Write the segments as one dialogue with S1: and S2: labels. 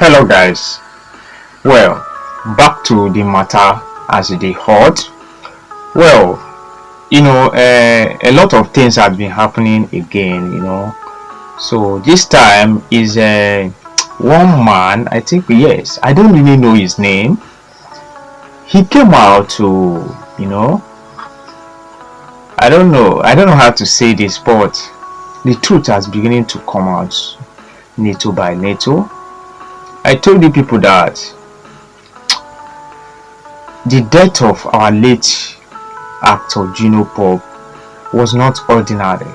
S1: Hello guys, well, back to the matter as it is hot. Well, a lot of things have been happening again. So this time is one man, I think, yes, I don't really know his name. He came out to, I don't know how to say this, but the truth has beginning to come out little by little. I told you people that the death of our late actor Gino Pop was not ordinary,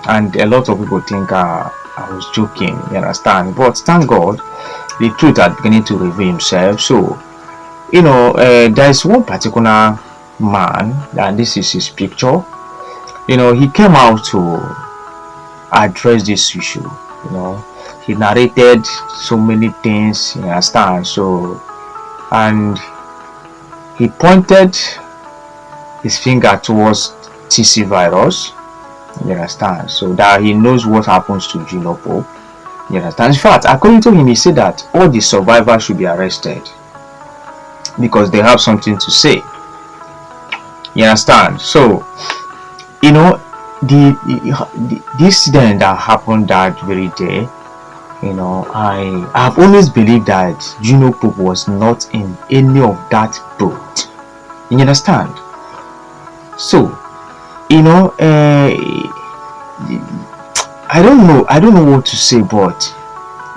S1: and a lot of people think I was joking, you understand, but thank God the truth had beginning to reveal himself. So there is one particular man, and this is his picture. He came out to address this issue. He narrated so many things, you understand. So, and he pointed his finger towards Cl0se virus, you understand, so that he knows what happens to Gino Pope, you understand. In fact, according to him, he said that all the survivors should be arrested because they have something to say, you understand. So the incident that happened that very day, I have always believed that Gino Pope was not in any of that boat, you understand. So I don't know what to say, but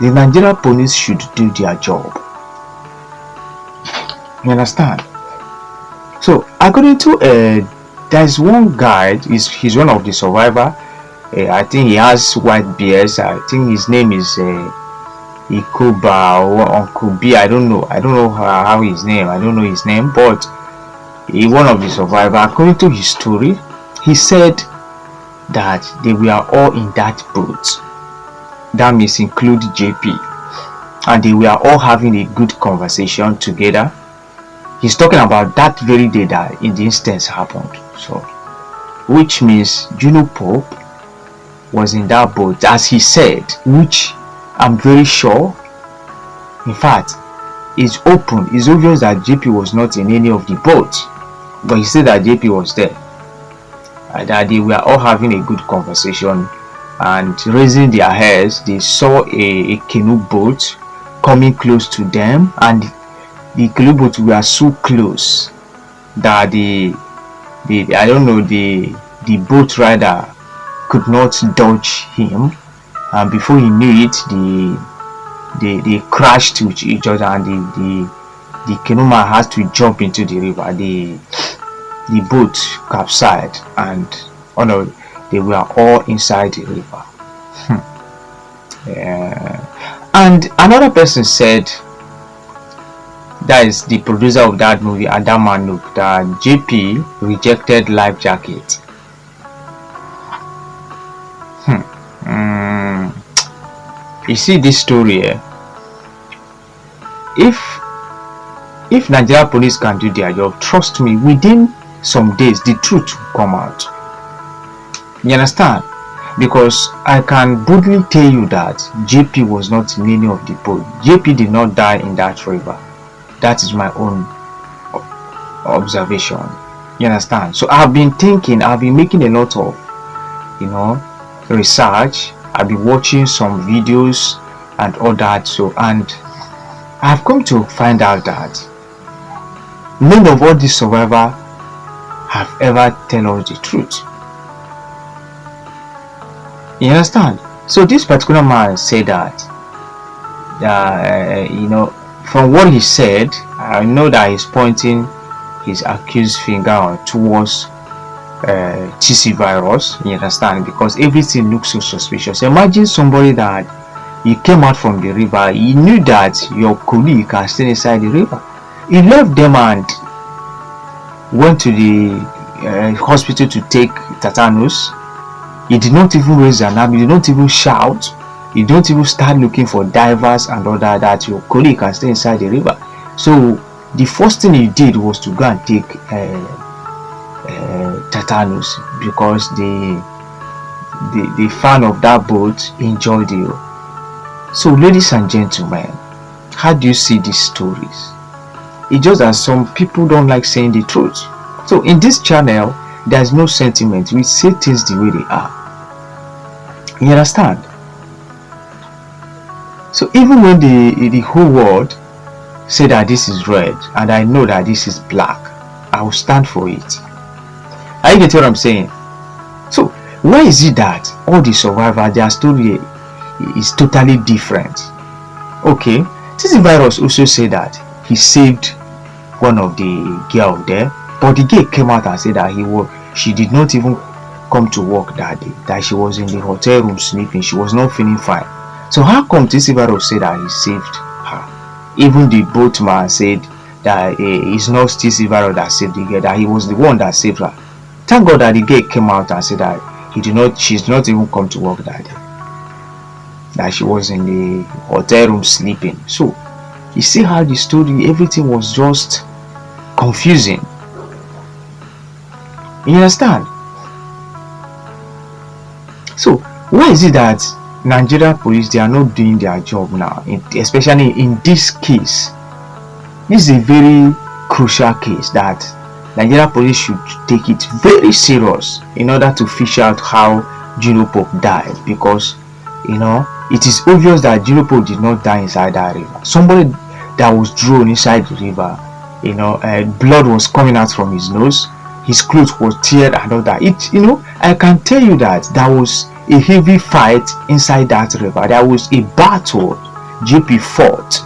S1: the Nigerian police should do their job, you understand. So according to there's one guy, he's one of the survivor. I think he has white beards. I think his name is Ikuba or Uncle B. I don't know how his name. I don't know his name, but he one of the survivor. According to his story, he said that they were all in that boat. That means include JP, and they were all having a good conversation together. He's talking about that very day that the instance happened. So, which means Gino Pope was in that boat, as he said, which I'm very sure. In fact, it's open. It's obvious that JP was not in any of the boats, but he said that JP was there, and that they were all having a good conversation and raising their heads. They saw a canoe boat coming close to them, and the canoe boat were so close that the boat rider could not dodge him, and before he knew it, they crashed with each other, and the canoeman had to jump into the river. The boat capsized, and they were all inside the river. Yeah. And another person said, that is the producer of that movie, Adam Manuk, that JP rejected life jacket. You see this story here. If Nigeria police can do their job, trust me, within some days the truth will come out. You understand? Because I can boldly tell you that JP was not in any of the boat. JP did not die in that river. That is my own observation. You understand? So I've been making a lot of research. I've been watching some videos and all that. So, and I've come to find out that none of all these survivors have ever tell us the truth. You understand? So this particular man said that from what he said, I know that he's pointing his accused finger towards Cl0se virus, you understand, because everything looks so suspicious. Imagine somebody that you came out from the river, you knew that your colleague can stay inside the river. He left them and went to the hospital to take tetanus. He did not even raise an arm, he did not even shout, he don't even start looking for divers and all that your colleague can stay inside the river. So the first thing he did was to go and take tetanus, because the fan of that boat enjoyed you. So ladies and gentlemen, how do you see these stories? It's just that some people don't like saying the truth. So in this channel, there's no sentiment. We say things the way they are. You understand? So even when the whole world say that this is red and I know that this is black, I will stand for it. Are you getting what I'm saying? So why is it that all the survivors, their story is totally different? Okay, this virus also said that he saved one of the girl there, but the girl came out and said that she did not even come to work that day, that she was in the hotel room sleeping, she was not feeling fine. So how come this virus said that he saved her? Even the boatman said that it's not this virus that saved the girl, that he was the one that saved her. Thank God that the girl came out and said that she did not even come to work that day, that she was in the hotel room sleeping. So you see how the story, everything was just confusing. You understand? So why is it that Nigeria police, they are not doing their job now, especially in this case? This is a very crucial case that Nigeria police should take it very serious in order to fish out how Juno Pope died, because it is obvious that Juno Pope did not die inside that river. Somebody that was drawn inside the river, blood was coming out from his nose, his clothes was teared and all that. I can tell you that there was a heavy fight inside that river. There was a battle JP fought.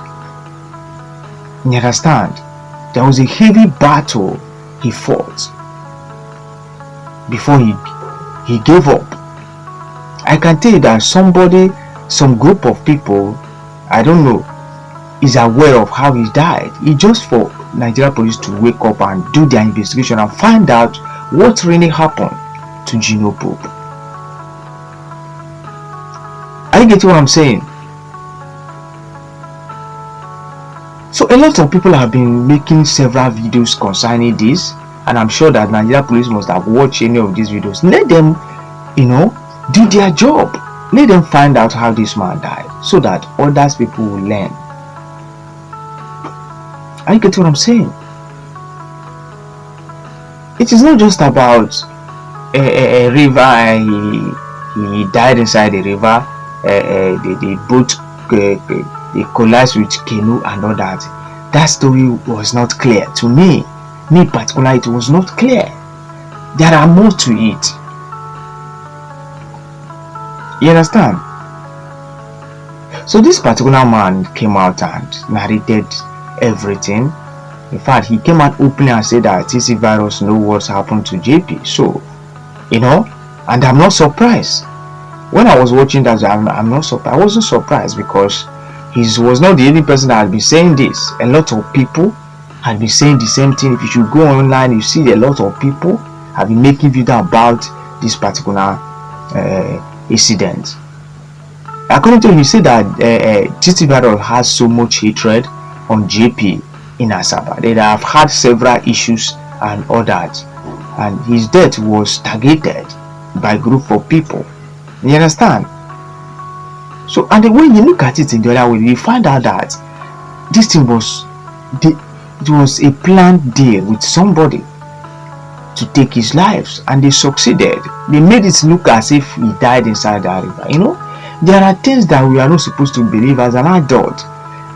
S1: You understand? There was a heavy battle he fought before he gave up. I can tell you that some group of people, I don't know, is aware of how he died. It's just for Nigeria police to wake up and do their investigation and find out what really happened to Juno Pope. Are you getting what I'm saying? So a lot of people have been making several videos concerning this, and I'm sure that Nigeria police must have watched any of these videos. Let them, do their job. Let them find out how this man died, so that other people will learn. Are you getting what I'm saying? It is not just about a river. He died inside the river. The boat they collided with canoe and all that. That story was not clear to me. Me particularly, it was not clear. There are more to it. You understand? So this particular man came out and narrated everything. In fact, he came out openly and said that Cl0se virus knows what's happened to JP. So, and I'm not surprised. When I was watching that, I'm not surprised. I wasn't surprised because he was not the only person that had been saying this. A lot of people had been saying the same thing. If you should go online, you see a lot of people have been making video about this particular incident. According to him, he said that Cl0se virus has so much hatred on JP in Asaba. They have had several issues and all that, and his death was targeted by a group of people. You understand? So, and when you look at it in the other way, you find out that this thing was it was a planned deal with somebody to take his lives, and they succeeded. They made it look as if he died inside the river. There are things that we are not supposed to believe as an adult.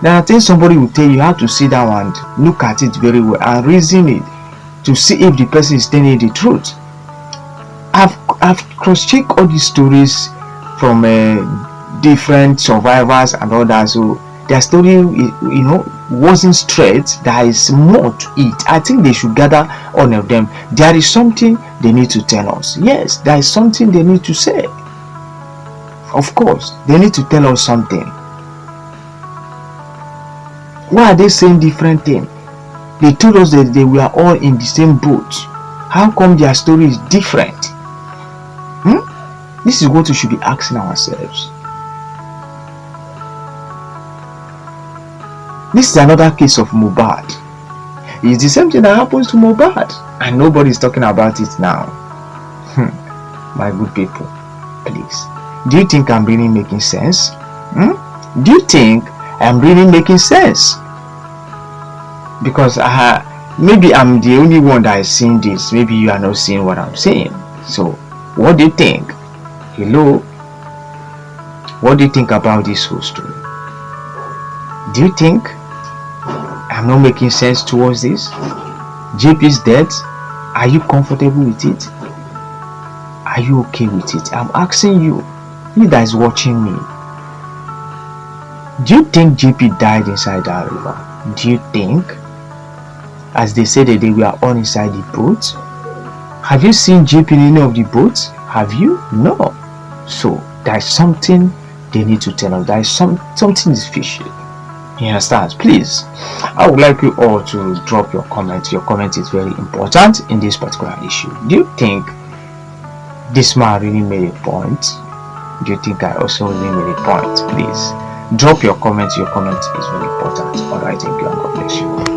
S1: There are things somebody will tell you. You have to sit down and look at it very well and reason it to see if the person is telling you the truth. I've cross-checked all these stories from different survivors and all that. So their story, wasn't straight. There is more to it. I think they should gather all of them. There is something they need to tell us. Yes, there is something they need to say. Of course, they need to tell us something. Why are they saying different things? They told us that they were all in the same boat. How come their story is different? This is what we should be asking ourselves. This is another case of Mohbad. It's the same thing that happens to Mohbad, and nobody is talking about it now. My good people, please. Do you think I'm really making sense? Do you think I'm really making sense, because maybe I'm the only one that is seeing this. Maybe you are not seeing what I'm saying. So what do you think? Hello, what do you think about this whole story? Do you think I'm not making sense towards this? JP's death, are you comfortable with it? Are you okay with it? I'm asking you that is watching me. Do you think JP died inside that river? Do you think, as they said that they were all inside the boat? Have you seen JP in any of the boats? Have you? No. So there is something they need to tell us. There is something is fishy. You understand? Please, I would like you all to drop your comment. Your comment is very important in this particular issue. Do you think this man really made a point? Do you think I also really made a point? Please drop your comment. Your comment is very important. All right, thank you and God bless you.